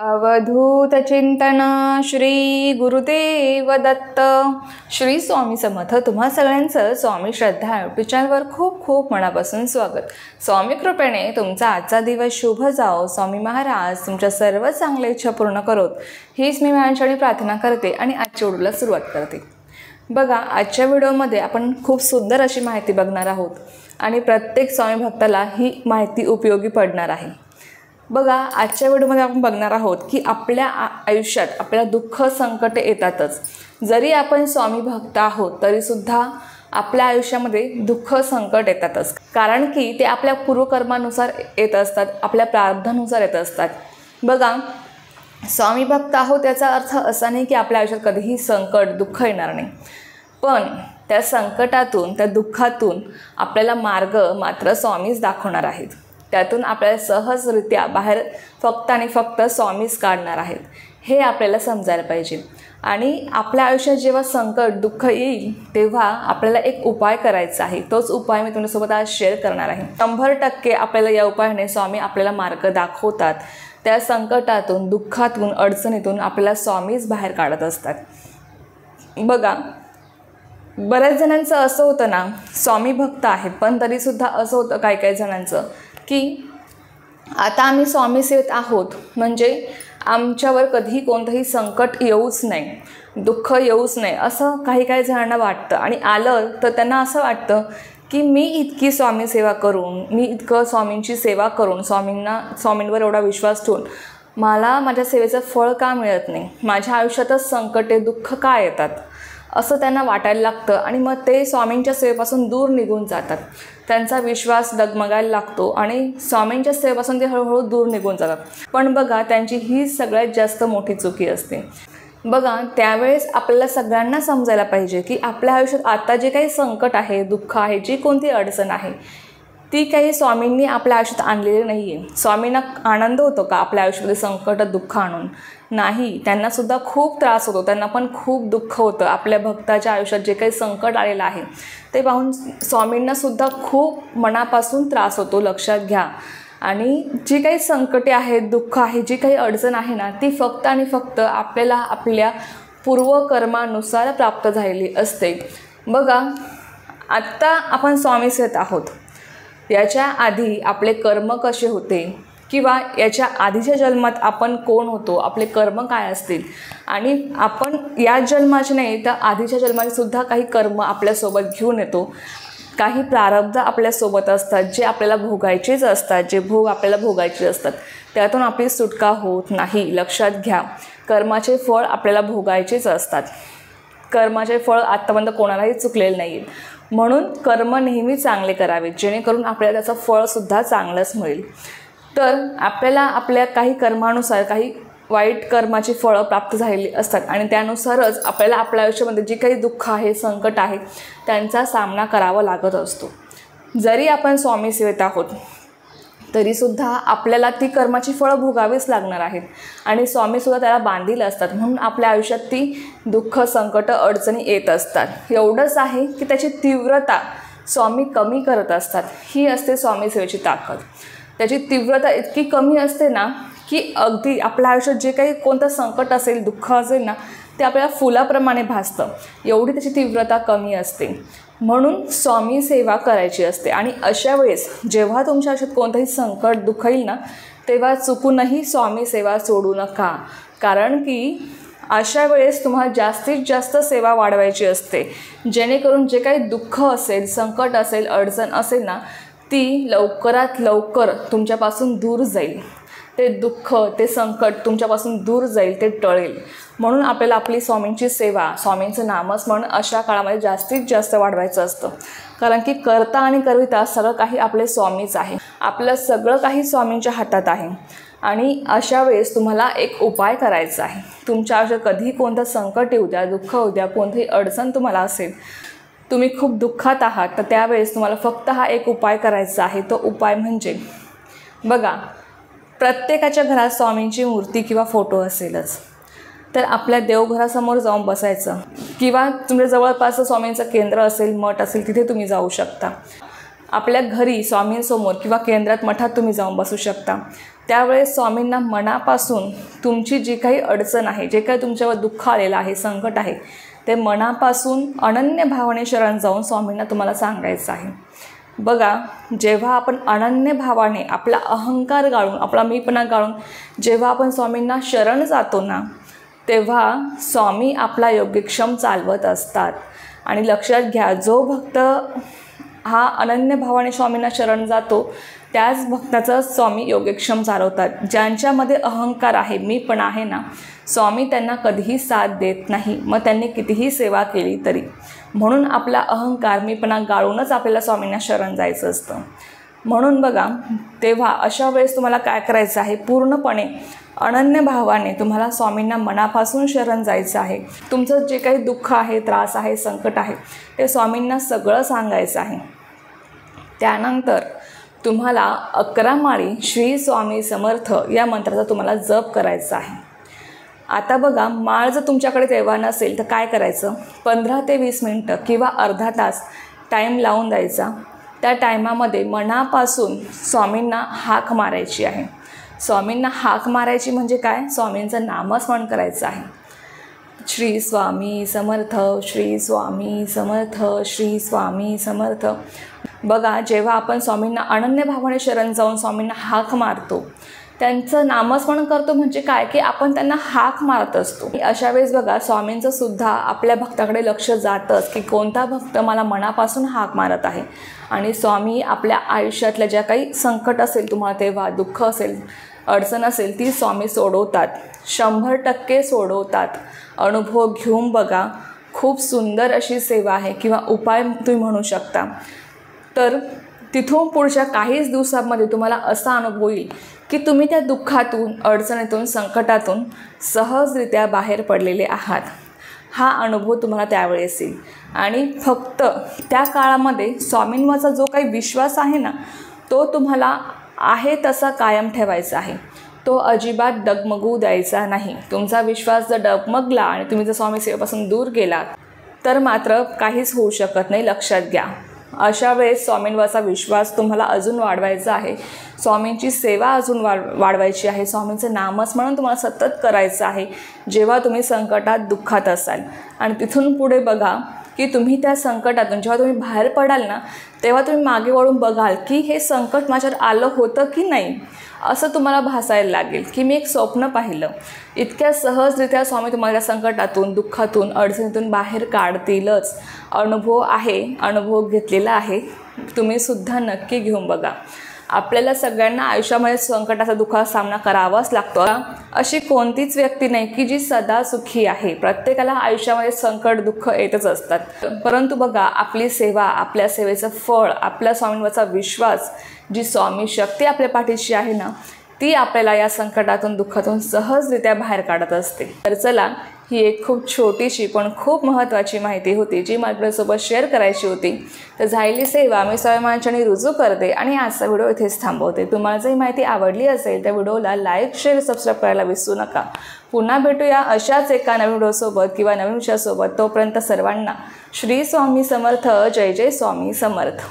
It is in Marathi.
अवधूत चिंतन श्री गुरुदेव दत्त. श्री स्वामी समर्थ. तुम्हा सगळ्यांचं स्वामी श्रद्धा यूट्यूब चॅनलवर खूप खूप मनापासून स्वागत. स्वामी कृपेने तुमचा आजचा दिवस शुभ जाओ. स्वामी महाराज तुमच्या सर्व चांगल्या इच्छा पूर्ण करोत हीच मी माझ्यासाठी प्रार्थना करते आणि आजच्या व्हिडिओला सुरुवात करते. बघा, आजच्या व्हिडिओमध्ये आपण खूप सुंदर अशी माहिती बघणार आहोत आणि प्रत्येक स्वामी भक्ताला ही माहिती उपयोगी पडणार आहे. बघा, आजच्या व्हिडिओमध्ये आपण बघणार आहोत की आपल्या आयुष्यात आपल्याला दुःख संकट येतातच. जरी आपण स्वामी भक्त आहोत तरीसुद्धा आपल्या आयुष्यामध्ये दुःख संकट येतातच, कारण की ते आपल्या पूर्वकर्मानुसार येत असतात, आपल्या प्रारब्धानुसार येत असतात. बघा, स्वामी भक्त आहोत याचा अर्थ असा नाही की आपल्या आयुष्यात कधीही संकट दुःख येणार नाही, पण त्या संकटातून त्या दुःखातून आपल्याला मार्ग मात्र स्वामीच दाखवणार आहेत. त्यातून आपल्याला सहजरित्या बाहेर फक्त आणि फक्त स्वामीच काढणार आहेत, हे आपल्याला समजायला पाहिजे. आणि आपल्या आयुष्यात जेव्हा संकट दुःख येईल तेव्हा आपल्याला एक उपाय करायचा आहे. तोच उपाय मी तुमच्यासोबत आज शेअर करणार आहे. 100% आपल्याला या उपायाने स्वामी आपल्याला मार्ग दाखवतात. त्या संकटातून दुःखातून अडचणीतून आपल्याला स्वामीच बाहेर काढत असतात. बघा, बऱ्याच जणांचं असं होतं ना, स्वामी भक्त आहेत पण तरीसुद्धा असं होतं काही जणांचं की आता आम्ही स्वामी सेवेत आहोत म्हणजे आमच्यावर कधीही कोणतंही संकट येऊच नाही, दुःख येऊच नाही, असं काही जणांना वाटतं. आणि आलं तर त्यांना असं वाटतं की मी इतकी स्वामी सेवा करून, मी इतकं स्वामींची सेवा करून, स्वामींवर एवढा विश्वास ठेवून मला माझ्या सेवेचं फळ का मिळत नाही, माझ्या आयुष्यातच संकटे दुःख का येतात, असं त्यांना वाटायला लागतं. आणि मग ते स्वामींच्या सेवेपासून दूर निघून जातात. त्यांचा विश्वास डगमगायला लागतो आणि स्वामींच्या सेवेपासून ते हळूहळू दूर निघून जातात. पण बघा, त्यांची ही सगळ्यात जास्त मोठी चुकी असते. बघा, त्यावेळेस आपल्याला सगळ्यांना समजायला पाहिजे की आपल्या आयुष्यात आता जे काही संकट आहे, दुःख आहे, जी कोणती अडचण आहे ती काही स्वामींनी आपल्या आयुष्यात आणलेली नाही आहे. स्वामींना आनंद होतो का आपल्या आयुष्यामध्ये संकट दुःख आणून? नाही, त्यांनासुद्धा खूप त्रास होतो, त्यांना पण खूप दुःख होतं. आपल्या भक्ताच्या आयुष्यात जे काही संकट आलेलं आहे ते पाहून स्वामींनासुद्धा खूप मनापासून त्रास होतो, लक्षात घ्या. आणि जी काही संकटे आहेत, दुःख आहे, जी काही अडचण आहे ना, ती फक्त आणि फक्त आपल्याला आपल्या पूर्वकर्मानुसार प्राप्त झालेली असते. बघा, आत्ता आपण स्वामी सेवेत आहोत, याच्या आधी आपले कर्म कसे होते किंवा याच्या आधीच्या जन्मात आपण कोण होतो, आपले कर्म काय असतील, आणि आपण या जन्माचे नाही तर आधीच्या जन्माचे सुद्धा काही कर्म आपल्यासोबत घेऊन येतो. काही प्रारब्ध आपल्यासोबत असतात जे आपल्याला भोगायचेच असतात, जे भोग आपल्याला भोगायचे असतात, त्यातून आपली सुटका होत नाही. लक्षात घ्या, कर्माचे फळ आपल्याला भोगायचेच असतात. कर्माचे फळ आत्तापर्यंत कोणालाही चुकलेलं नाही आहे. म्हणून कर्म नेहमी चांगले करावेत जेणेकरून आपल्याला त्याचं फळसुद्धा चांगलंच मिळेल. तर आपल्याला आपल्या काही कर्मानुसार काही वाईट कर्माची फळं प्राप्त झालेली असतात आणि त्यानुसारच आपल्याला आपल्या आयुष्यामध्ये जी काही दुःख आहे, संकट आहे, त्यांचा सामना करावा लागत असतो. जरी आपण स्वामी सेवेत आहोत तरीसुद्धा आपल्याला ती कर्माची फळं भोगावीच लागणार आहेत आणि स्वामीसुद्धा त्याला बांधील असतात. म्हणून आपल्या आयुष्यात ती दुःख संकट अडचणी येत असतात. एवढंच आहे की त्याची तीव्रता स्वामी कमी करत असतात. ही असते स्वामी सेवेची ताकद. त्याची तीव्रता इतकी कमी असते ना की अगदी आपल्या आयुष्यात जे काही कोणतं संकट असेल, दुःख असेल ना, ते आपल्याला फुलाप्रमाणे भासतं. एवढी त्याची तीव्रता कमी असते. म्हणून स्वामी सेवा करायची असते. आणि अशा वेळेस जेव्हा तुमच्या आयुष्यात कोणतंही संकट दुःख येईल ना, तेव्हा चुकूनही स्वामी सेवा सोडू नका, कारण की अशा वेळेस तुम्हाला जास्तीत जास्त सेवा वाढवायची असते, जेणेकरून जे काही दुःख असेल, संकट असेल, अडचण असेल ना, ती लवकरात लवकर तुमच्यापासून दूर जाईल. ते दुःख, ते संकट तुमच्यापासून दूर जाईल, ते टळेल. म्हणून आपल्याला आपली स्वामींची सेवा, स्वामींचं नामस्मरण अशा काळामध्ये जास्तीत जास्त वाढवायचं असतं, कारण की करता आणि करविता सगळं काही आपले स्वामीच आहे. आपलं सगळं काही स्वामींच्या हातात आहे. आणि अशा वेळेस तुम्हाला एक उपाय करायचा आहे. तुमच्या आयुष्यात कधीही कोणतं संकट येऊ द्या, दुःख होऊ द्या, कोणतीही अडचण तुम्हाला असेल, तुम्ही खूप दुःखात आहात, तर त्यावेळेस तुम्हाला फक्त हा एक उपाय करायचा आहे. तो उपाय म्हणजे, बघा, प्रत्येकाच्या घरात स्वामींची मूर्ती किंवा फोटो असेलच, तर आपल्या देवघरासमोर जाऊन बसायचं किंवा तुमच्या जवळपास स्वामींचं केंद्र असेल, मठ असेल, तिथे तुम्ही जाऊ शकता. आपल्या घरी स्वामींसमोर किंवा केंद्रात मठात तुम्ही जाऊन बसू शकता। त्यावेळेस स्वामींना मनापासून तुमची जी काही अडचण आहे, जे काही तुमच्यावर दुःख आलेलं आहे, संकट आहे, ते मनापासून अनन्य भावाने शरण जाऊन स्वामींना तुम्हाला सांगायचं आहे। बघा, जेव्हा आपण अनन्य भावाने आपला अहंकार गाळून, आपला मीपणा गाळून जेव्हा आपण स्वामींना शरण जातो ना, तेव्हा स्वामी आपला योगक्षेम चालवत असतात। आणि लक्षात घ्या, जो भक्त हा अनन्य भावाने स्वामींना शरण जातो त्याच भक्ताचं स्वामी योगक्षेम चालवतात। ज्यांच्यामध्ये अहंकार आहे, मीपण आहे ना, स्वामी त्यांना कधीही साथ देत नाही, मग त्यांनी कितीही सेवा केली तरी। म्हणून आपला अहंकार, मीपणा गाळूनच आपल्याला स्वामींना शरण जायचं असतं। म्हणून बघा, तेव्हा अशा वेळेस तुम्हाला काय करायचं आहे, पूर्णपणे अनन्य भावाने तुम्हाला स्वामींना मनापासून शरण जायचं आहे। तुमचं जे काही दुःख आहे, त्रास आहे, संकट आहे, ते स्वामींना सगळं सांगायचं आहे। त्यानंतर तुम्हाला 11 माळी श्री स्वामी समर्थ या मंत्राचा तुम्हाला जप करायचा आहे। आता बघा, माळ जर तुमच्याकडे तेव्हा नसेल तर काय करायचं, 15 ते 20 मिनटं किंवा अर्धा तास टाईम लावून द्यायचा। त्या टायमामध्ये मनापासून स्वामींना हाक मारायची आहे। स्वामींना हाक मारायची म्हणजे काय, स्वामींचं नामस्मरण करायचं आहे। श्री स्वामी समर्थ, श्री स्वामी समर्थ, श्री स्वामी समर्थ। बघा, जेव्हा आपण स्वामींना अनन्य भावाने शरण जाऊन स्वामींना हाक मारतो, त्यांचं नामस्मरण करतो म्हणजे काय, की आपण त्यांना हाक मारत असतो। अशा वेळेस बघा, स्वामींचं सुद्धा आपल्या भक्ताकडे लक्ष जातंच की कोणता भक्त मला मनापासून हाक मारत आहे। आणि स्वामी आपल्या आयुष्यातल्या ज्या काही संकट असेल, तुम्हाला तेव्हा दुःख असेल, अडचण असेल, ती स्वामी सोडवतात, 100% सोडवतात। अनुभव घेऊन बघा, खूप सुंदर अशी सेवा आहे किंवा उपाय तुम्ही म्हणू शकता। तर तिथून पुढच्या काहीच दिवसांमध्ये तुम्हाला असा अनुभव येईल की तुम्ही त्या दुःखातून, अडचणीतून, संकटातून सहजरित्या बाहेर पडलेले आहात। हा अनुभव तुम्हाला त्यावेळेस येईल। आणि फक्त त्या काळामध्ये स्वामींवरचा जो काही विश्वास आहे ना, तो तुम्हाला आहे तसा कायम ठेवायचा आहे, तो अजिबात डगमगू द्यायचा नाही। तुमचा विश्वास जर डगमगला आणि तुम्ही जर स्वामी सेवेपासून दूर गेलात तर मात्र काहीच होऊ शकत नाही, लक्षात घ्या। अशा वेळेस स्वामींवरचा विश्वास तुम्हाला अजून वाढवायचा आहे, स्वामींची सेवा अजून वाढवायची आहे, स्वामींचं नामस्मरण तुम्हाला सतत करायचं आहे जेव्हा तुम्ही संकटात, दुःखात असाल। आणि तिथून पुढे बघा की तुम्ही त्या संकटातून जेव्हा तुम्ही बाहेर पडाल ना, तेव्हा तुम्ही मागे वळून बघाल की हे संकट माझ्यावर आलं होतं की नाही, असं तुम्हाला भासायला लागेल की मी एक स्वप्न पाहिलं। इतक्या सहजरित्या स्वामी तुम्हाला संकटातून, दुःखातून, अडचणीतून बाहेर काढतीलच। अनुभव आहे, अनुभव घेतलेला आहे, तुम्ही सुद्धा नक्की घेऊन बघा। आपल्याला सगळ्यांना आयुष्यामध्ये संकटाचा, दुःखाचा सामना करावाच लागतो। अशी कोणतीच व्यक्ती नाही की जी सदा सुखी आहे। प्रत्येकाला आयुष्यामध्ये संकट, दुःख येतच असतात। परंतु बघा, आपली सेवा, आपल्या सेवेचं फळ, आपल्या स्वामींवरचा विश्वास, जी स्वामी शक्ती आपल्या पाठीशी आहे ना, ती आपल्याला या संकटातून, दुःखातून सहजरित्या बाहेर काढत असते। तर चला, ही एक खूप छोटीशी पण खूप महत्त्वाची माहिती होती जी माझ्यासोबत शेअर करायची होती। तर झालेली सेवा मी स्वामींचरणी रुजू करते आणि आजचा व्हिडिओ इथेच थांबवते। तुम्हाला जर ही माहिती आवडली असेल तर व्हिडिओला लाईक, शेअर, सबस्क्राईब करायला विसरू नका। पुन्हा भेटूया अशाच एका नवीन व्हिडिओसोबत किंवा नवीन विषयासोबत। तोपर्यंत सर्वांना श्री स्वामी समर्थ, जय जय स्वामी समर्थ।